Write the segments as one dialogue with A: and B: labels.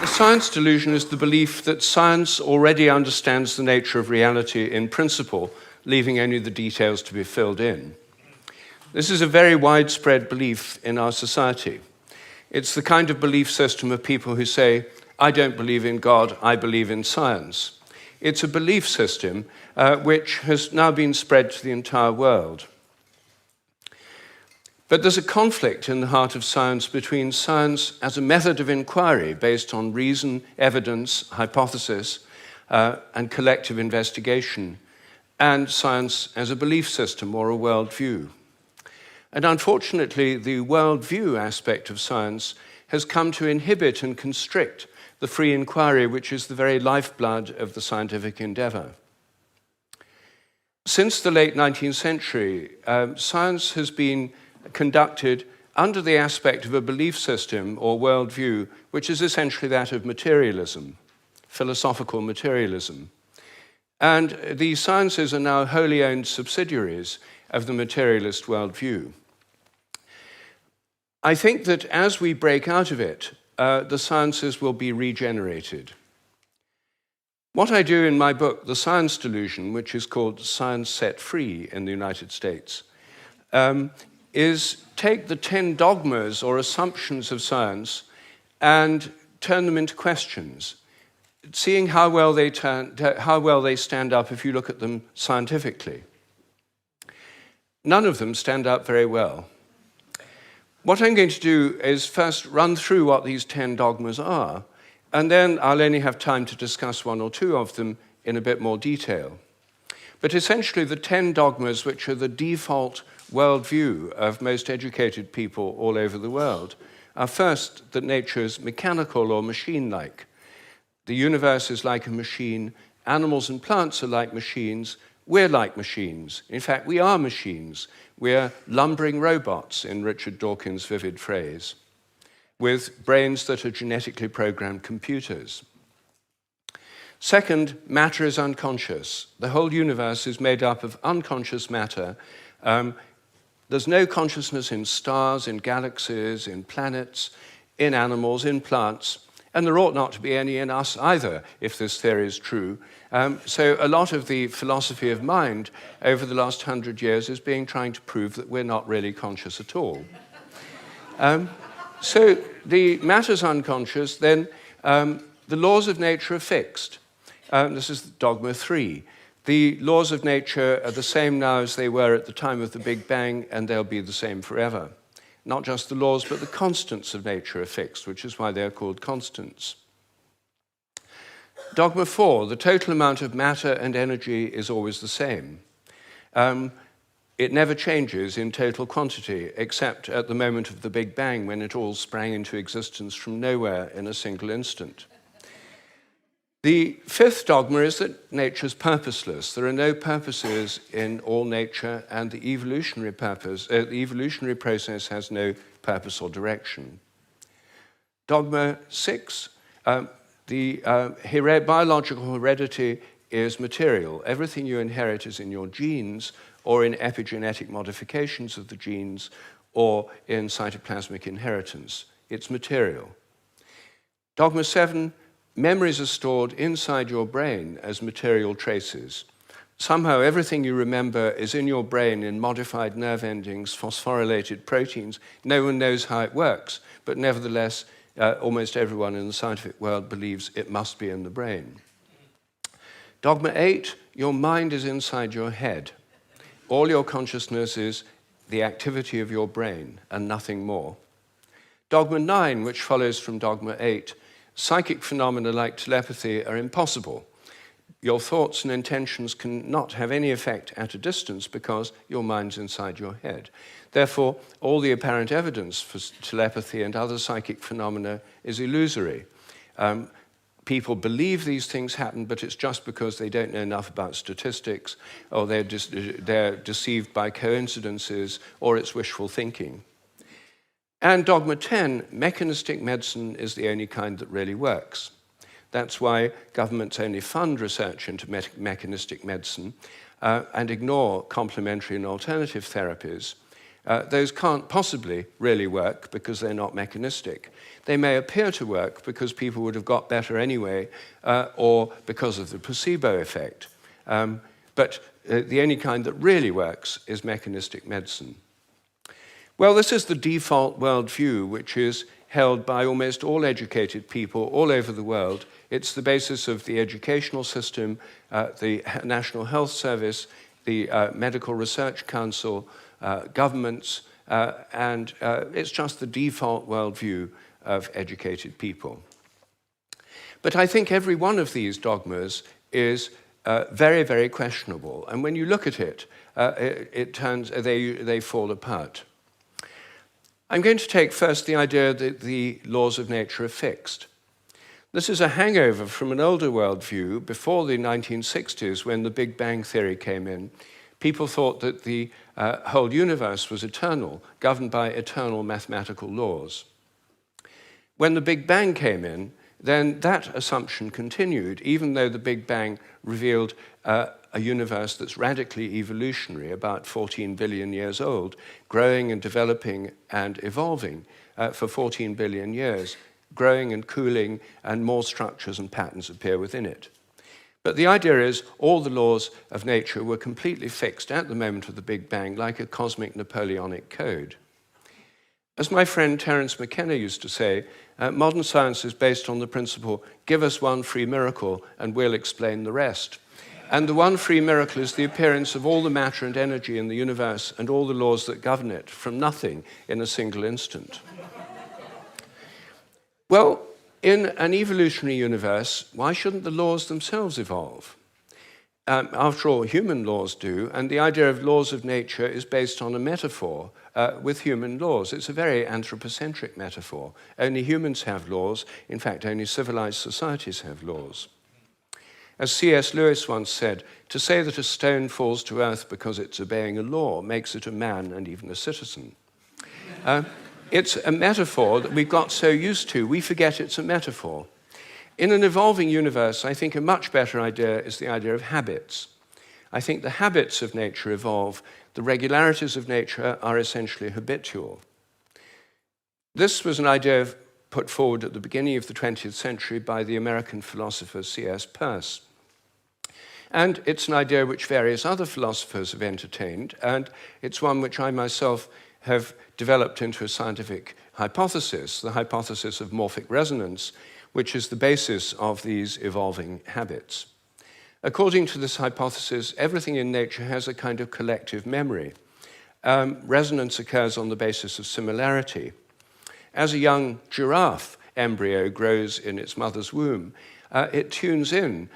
A: The science delusion is the belief that science already understands the nature of reality in principle, leaving only the details to be filled in. This is a very widespread belief in our society. It's the kind of belief system of people who say, I don't believe in God, I believe in science. It's a belief system which has now been spread to the entire world. But there's a conflict in the heart of science between science as a method of inquiry based on reason, evidence, hypothesis, and collective investigation, and science as a belief system or a worldview. And unfortunately, the worldview aspect of science has come to inhibit and constrict the free inquiry, which is the very lifeblood of the scientific endeavor. Since the late 19th century, science has been conducted under the aspect of a belief system or worldview, which is essentially that of materialism, philosophical materialism. And the sciences are now wholly owned subsidiaries of the materialist worldview. I think that as we break out of it, the sciences will be regenerated. What I do in my book, The Science Delusion, which is called Science Set Free in the United States, is take the 10 dogmas or assumptions of science and turn them into questions, seeing how well they stand up if you look at them scientifically. None of them stand up very well. What I'm going to do is first run through what these 10 dogmas are, and then I'll only have time to discuss one or two of them in a bit more detail. But essentially, the 10 dogmas, which are the default worldview of most educated people all over the world, are first that nature is mechanical or machine-like. The universe is like a machine, animals and plants are like machines, we're like machines. In fact, we are machines. We're lumbering robots, in Richard Dawkins' vivid phrase, with brains that are genetically programmed computers. Second, matter is unconscious. The whole universe is made up of unconscious matter. There's no consciousness in stars, in galaxies, in planets, in animals, in plants, and there ought not to be any in us either, if this theory is true. So a lot of the philosophy of mind over the last 100 years is trying to prove that we're not really conscious at all. So the matter's unconscious, then the laws of nature are fixed. This is dogma 3. The laws of nature are the same now as they were at the time of the Big Bang, and they'll be the same forever. Not just the laws, but the constants of nature are fixed, which is why they're called constants. Dogma 4, the total amount of matter and energy is always the same. It never changes in total quantity, except at the moment of the Big Bang, when it all sprang into existence from nowhere in a single instant. The 5th dogma is that nature is purposeless. There are no purposes in all nature, and the evolutionary process has no purpose or direction. Dogma 6, biological heredity is material. Everything you inherit is in your genes, or in epigenetic modifications of the genes, or in cytoplasmic inheritance. It's material. Dogma 7, memories are stored inside your brain as material traces. Somehow everything you remember is in your brain in modified nerve endings, phosphorylated proteins. No one knows how it works, but nevertheless, almost everyone in the scientific world believes it must be in the brain. Dogma 8, your mind is inside your head. All your consciousness is the activity of your brain and nothing more. Dogma 9, which follows from dogma 8, psychic phenomena like telepathy are impossible. Your thoughts and intentions cannot have any effect at a distance because your mind's inside your head. Therefore, all the apparent evidence for telepathy and other psychic phenomena is illusory. People believe these things happen, but it's just because they don't know enough about statistics, or they're deceived by coincidences, or it's wishful thinking. And dogma 10, mechanistic medicine is the only kind that really works. That's why governments only fund research into mechanistic medicine and ignore complementary and alternative therapies. Those can't possibly really work because they're not mechanistic. They may appear to work because people would have got better anyway, or because of the placebo effect. But the only kind that really works is mechanistic medicine. Well, this is the default worldview, which is held by almost all educated people all over the world. It's the basis of the educational system, the National Health Service, the Medical Research Council, governments, and it's just the default worldview of educated people. But I think every one of these dogmas is very, very questionable. And when you look at it, they fall apart. I'm going to take first the idea that the laws of nature are fixed. This is a hangover from an older worldview before the 1960s, when the Big Bang theory came in. People thought that the whole universe was eternal, governed by eternal mathematical laws. When the Big Bang came in, then that assumption continued, even though the Big Bang revealed a universe that's radically evolutionary, about 14 billion years old, growing and developing and evolving for 14 billion years, growing and cooling, and more structures and patterns appear within it. But the idea is all the laws of nature were completely fixed at the moment of the Big Bang, like a cosmic Napoleonic code. As my friend Terence McKenna used to say, modern science is based on the principle, give us one free miracle and we'll explain the rest. And the one free miracle is the appearance of all the matter and energy in the universe and all the laws that govern it from nothing in a single instant. Well, in an evolutionary universe, why shouldn't the laws themselves evolve? After all, human laws do, and the idea of laws of nature is based on a metaphor with human laws. It's a very anthropocentric metaphor. Only humans have laws. In fact, only civilized societies have laws. As C.S. Lewis once said, to say that a stone falls to earth because it's obeying a law makes it a man and even a citizen. It's a metaphor that we've got so used to, we forget it's a metaphor. In an evolving universe, I think a much better idea is the idea of habits. I think the habits of nature evolve. The regularities of nature are essentially habitual. This was an idea put forward at the beginning of the 20th century by the American philosopher C.S. Peirce. And it's an idea which various other philosophers have entertained, and it's one which I myself have developed into a scientific hypothesis, the hypothesis of morphic resonance, which is the basis of these evolving habits. According to this hypothesis, everything in nature has a kind of collective memory. Resonance occurs on the basis of similarity. As a young giraffe embryo grows in its mother's womb, it tunes in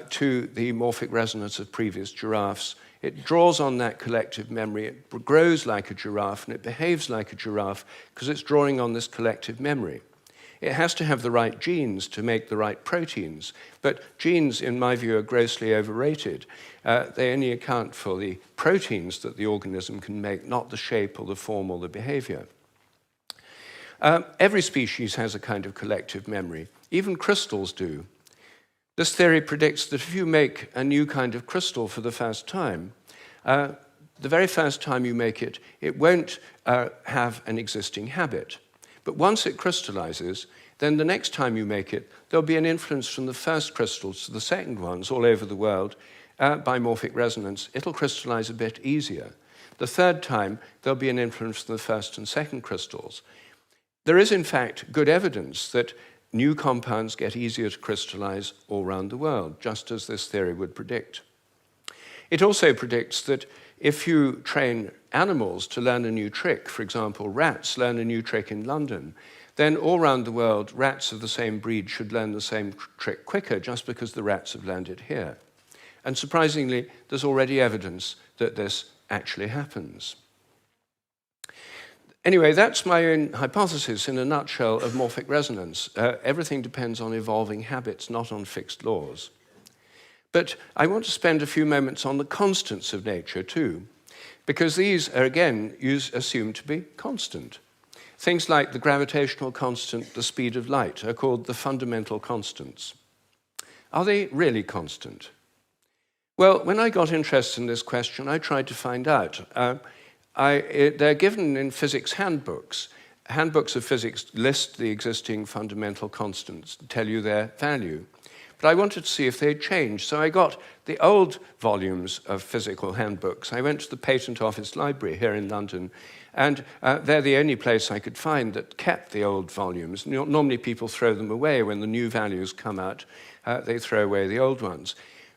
A: to the morphic resonance of previous giraffes. It draws on that collective memory. It grows like a giraffe, and it behaves like a giraffe because it's drawing on this collective memory. It has to have the right genes to make the right proteins, but genes, in my view, are grossly overrated. They only account for the proteins that the organism can make, not the shape or the form or the behavior. Every species has a kind of collective memory. Even crystals do. This theory predicts that if you make a new kind of crystal for the first time, the very first time you make it, it won't have an existing habit. But once it crystallizes, then the next time you make it, there'll be an influence from the first crystals to the second ones all over the world by morphic resonance. It'll crystallize a bit easier. The third time, there'll be an influence from the first and second crystals. There is, in fact, good evidence that new compounds get easier to crystallize all around the world, just as this theory would predict. It also predicts that if you train animals to learn a new trick, for example, rats learn a new trick in London, then all around the world, rats of the same breed should learn the same trick quicker just because the rats have learned it here. And surprisingly, there's already evidence that this actually happens. Anyway, that's my own hypothesis in a nutshell of morphic resonance. Everything depends on evolving habits, not on fixed laws. But I want to spend a few moments on the constants of nature too, because these are, again, assumed to be constant. Things like the gravitational constant, the speed of light, are called the fundamental constants. Are they really constant? Well, when I got interested in this question, I tried to find out. they're given in physics handbooks. Handbooks of physics list the existing fundamental constants, tell you their value. But I wanted to see if they'd changed, so I got the old volumes of physical handbooks. I went to the Patent Office Library here in London, and they're the only place I could find that kept the old volumes. Normally people throw them away when the new values come out. They throw away the old ones.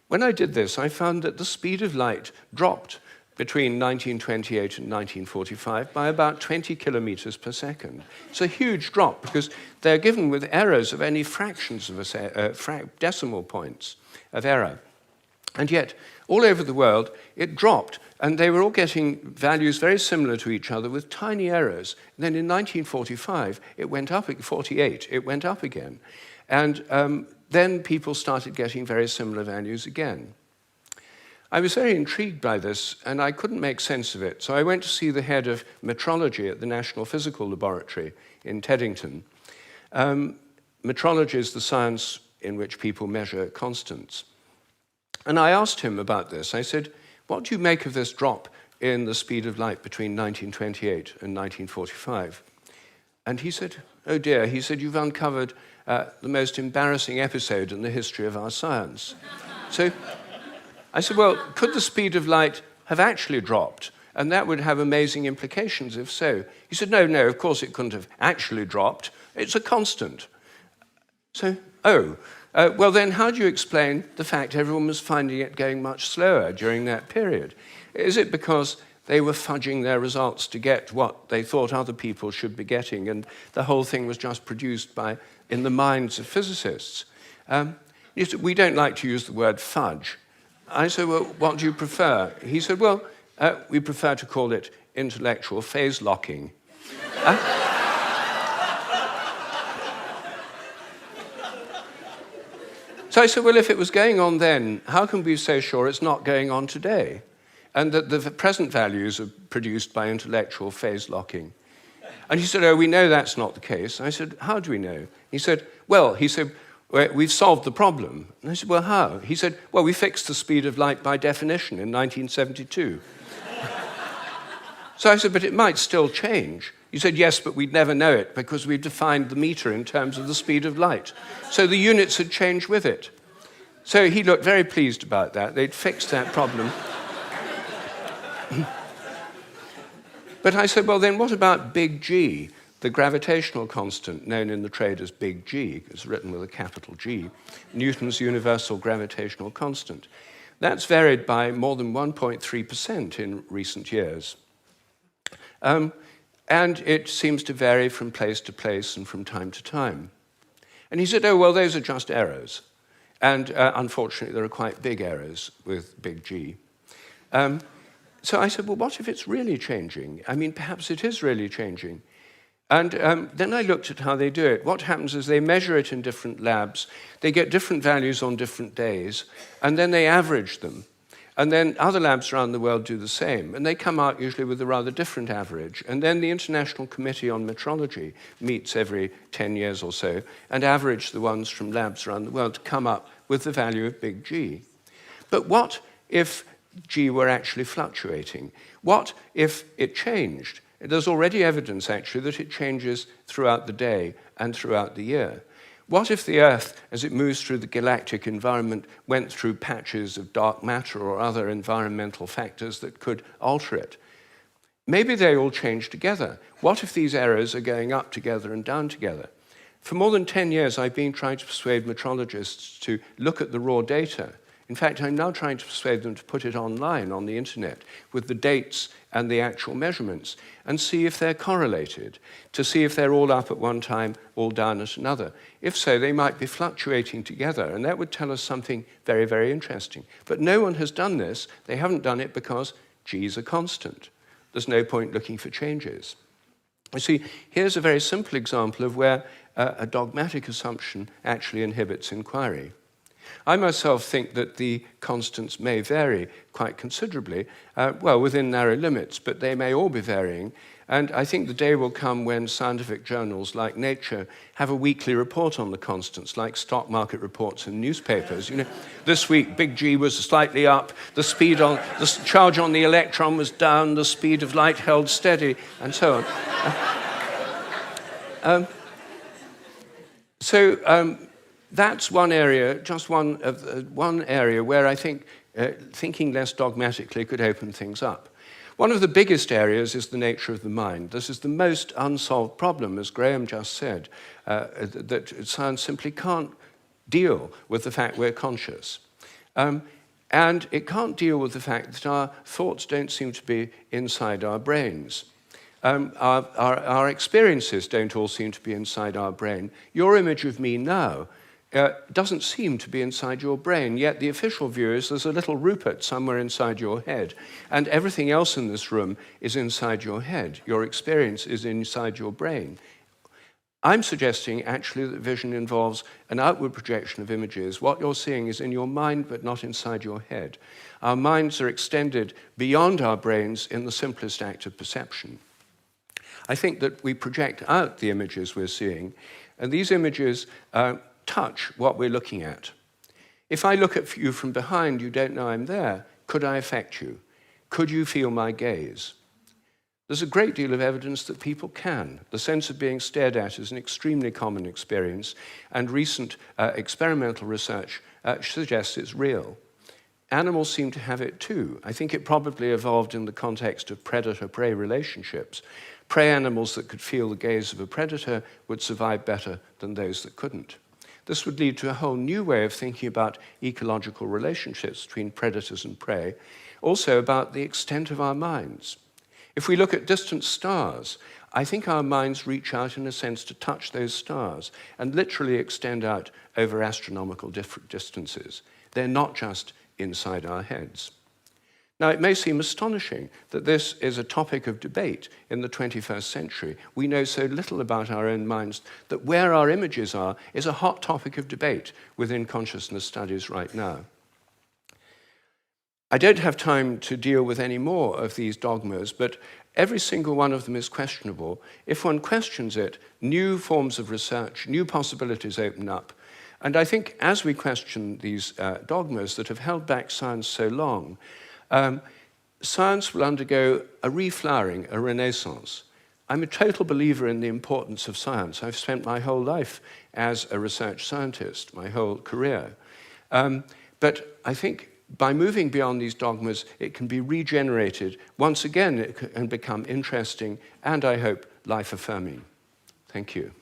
A: When I did this, I found that the speed of light dropped between 1928 and 1945 by about 20 kilometers per second. It's a huge drop because they're given with errors of any fractions of decimal points of error. And yet, all over the world, it dropped, and they were all getting values very similar to each other with tiny errors. And then in 1945, it went up, 48, it went up again. And then people started getting very similar values again. I was very intrigued by this, and I couldn't make sense of it. So I went to see the head of metrology at the National Physical Laboratory in Teddington. Metrology is the science in which people measure constants. And I asked him about this. I said, what do you make of this drop in the speed of light between 1928 and 1945? And he said, oh dear, he said, you've uncovered the most embarrassing episode in the history of our science. So I said, well, could the speed of light have actually dropped? And that would have amazing implications if so. He said, no, of course it couldn't have actually dropped. It's a constant. So, well then how do you explain the fact everyone was finding it going much slower during that period? Is it because they were fudging their results to get what they thought other people should be getting, and the whole thing was just produced in the minds of physicists? We don't like to use the word fudge. I said, well, what do you prefer? He said, well, we prefer to call it intellectual phase locking. So I said, well, if it was going on then, how can we be so sure it's not going on today? And that the present values are produced by intellectual phase locking. And he said, oh, we know that's not the case. I said, how do we know? He said, we've solved the problem. And I said, well, how? He said, well, we fixed the speed of light by definition in 1972. So I said, but it might still change. He said, yes, but we'd never know it because we've defined the meter in terms of the speed of light. So the units had changed with it. So he looked very pleased about that. They'd fixed that problem. But I said, well, then what about big G? The gravitational constant, known in the trade as big G, is written with a capital G, Newton's universal gravitational constant. That's varied by more than 1.3% in recent years. And it seems to vary from place to place and from time to time. And he said, oh, well, those are just errors. And unfortunately, there are quite big errors with big G. So I said, well, what if it's really changing? I mean, perhaps it is really changing. And then I looked at how they do it. What happens is they measure it in different labs. They get different values on different days, and then they average them. And then other labs around the world do the same, and they come out usually with a rather different average. And then the International Committee on Metrology meets every 10 years or so and average the ones from labs around the world to come up with the value of big G. But what if G were actually fluctuating? What if it changed? There's already evidence, actually, that it changes throughout the day and throughout the year. What if the Earth, as it moves through the galactic environment, went through patches of dark matter or other environmental factors that could alter it? Maybe they all change together. What if these errors are going up together and down together? For more than 10 years, I've been trying to persuade metrologists to look at the raw data. In fact, I'm now trying to persuade them to put it online on the internet with the dates and the actual measurements and see if they're correlated, to see if they're all up at one time, all down at another. If so, they might be fluctuating together, and that would tell us something very, very interesting. But no one has done this. They haven't done it because G is a constant. There's no point looking for changes. You see, here's a very simple example of where a dogmatic assumption actually inhibits inquiry. I myself think that the constants may vary quite considerably, well, within narrow limits, but they may all be varying. And I think the day will come when scientific journals like Nature have a weekly report on the constants, like stock market reports in newspapers. You know, this week, big G was slightly up, the charge on the electron was down, the speed of light held steady, and so on. That's one area, just one area where I think thinking less dogmatically could open things up. One of the biggest areas is the nature of the mind. This is the most unsolved problem, as Graham just said, that science simply can't deal with the fact we're conscious. And it can't deal with the fact that our thoughts don't seem to be inside our brains. Our experiences don't all seem to be inside our brain. Your image of me now doesn't seem to be inside your brain, yet the official view is there's a little Rupert somewhere inside your head, and everything else in this room is inside your head. Your experience is inside your brain. I'm suggesting actually that vision involves an outward projection of images. What you're seeing is in your mind, but not inside your head. Our minds are extended beyond our brains in the simplest act of perception. I think that we project out the images we're seeing, and these images touch what we're looking at. If I look at you from behind, you don't know I'm there. Could I affect you? Could you feel my gaze? There's a great deal of evidence that people can. The sense of being stared at is an extremely common experience, and recent experimental research suggests it's real. Animals seem to have it too. I think it probably evolved in the context of predator-prey relationships. Prey animals that could feel the gaze of a predator would survive better than those that couldn't. This would lead to a whole new way of thinking about ecological relationships between predators and prey, also about the extent of our minds. If we look at distant stars, I think our minds reach out in a sense to touch those stars and literally extend out over astronomical distances. They're not just inside our heads. Now, it may seem astonishing that this is a topic of debate in the 21st century. We know so little about our own minds that where our images are is a hot topic of debate within consciousness studies right now. I don't have time to deal with any more of these dogmas, but every single one of them is questionable. If one questions it, new forms of research, new possibilities open up. And I think as we question these dogmas that have held back science so long, science will undergo a reflowering, a renaissance. I'm a total believer in the importance of science. I've spent my whole life as a research scientist, my whole career. But I think by moving beyond these dogmas, it can be regenerated. Once again, it can become interesting and, I hope, life-affirming. Thank you.